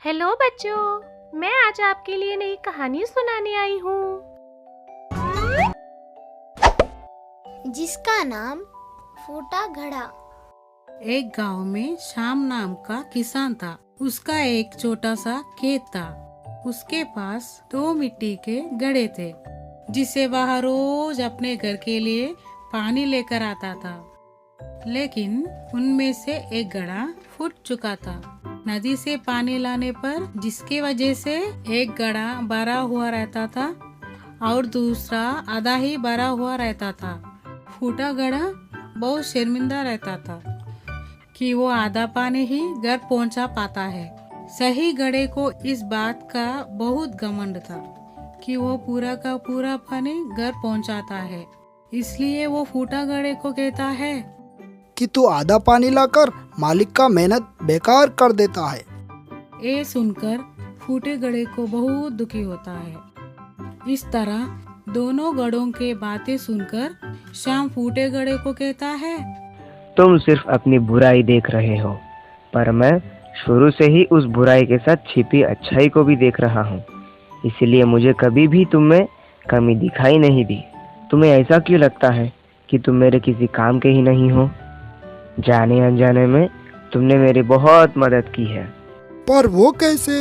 Hello बच्चों, मैं आज आपके लिए नई कहानी सुनाने आई हूँ जिसका नाम फूटा घड़ा। एक गांव में श्याम नाम का किसान था। उसका एक छोटा सा खेत था। उसके पास 2 मिट्टी के घड़े थे, जिसे वह रोज अपने घर के लिए पानी लेकर आता था। लेकिन उनमें से एक घड़ा फूट चुका था नदी से पानी लाने पर, जिसकी वजह से एक घड़ा भरा हुआ रहता था और दूसरा आधा ही भरा हुआ रहता था। फूटा घड़ा बहुत शर्मिंदा रहता था कि वो आधा पानी ही घर पहुंचा पाता है। सही घड़े को इस बात का बहुत घमंड था कि वो पूरा का पूरा पानी घर पहुंचाता है। इसलिए वो फूटा घड़े को कहता है कि तू आधा पानी लाकर मालिक का मेहनत बेकार कर देता है। ये सुनकर फूटे घड़े को बहुत दुखी होता है। इस तरह दोनों घड़ों के बातें सुनकर श्याम फूटे घड़े को कहता है, तुम सिर्फ अपनी बुराई देख रहे हो, पर मैं शुरू से ही उस बुराई के साथ छिपी अच्छाई को भी देख रहा हूँ। इसलिए मुझे कभी भी तुम में कमी दिखाई नहीं दी। तुम्हें ऐसा क्यों लगता है कि तुम मेरे किसी काम के ही नहीं हो? जाने अनजाने में तुमने मेरी बहुत मदद की है। पर वो कैसे?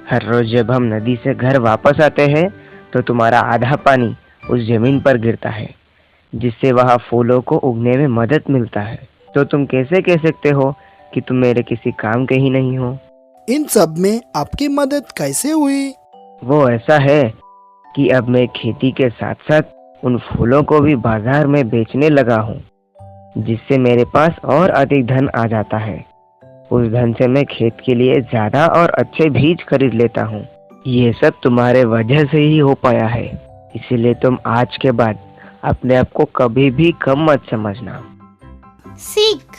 हर रोज जब हम नदी से घर वापस आते हैं तो तुम्हारा आधा पानी उस जमीन पर गिरता है, जिससे वहाँ फूलों को उगने में मदद मिलता है। तो तुम कैसे कह सकते हो कि तुम मेरे किसी काम के ही नहीं हो? इन सब में आपकी मदद कैसे हुई? वो ऐसा है कि अब मैं खेती के साथ साथ उन फूलों को भी बाजार में बेचने लगा हूँ, जिससे मेरे पास और अधिक धन आ जाता है। उस धन से मैं खेत के लिए ज्यादा और अच्छे बीज खरीद लेता हूँ। ये सब तुम्हारे वजह से ही हो पाया है। इसीलिए तुम आज के बाद अपने आप को कभी भी कम मत समझना। सीख,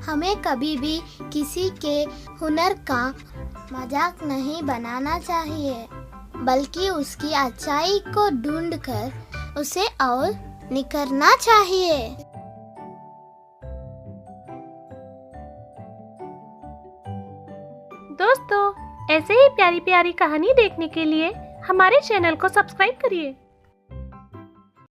हमें कभी भी किसी के हुनर का मजाक नहीं बनाना चाहिए, बल्कि उसकी अच्छाई को ढूंढकर उसे और निखरना चाहिए। दोस्तों, ऐसे ही प्यारी प्यारी कहानी देखने के लिए हमारे चैनल को सब्सक्राइब करिए।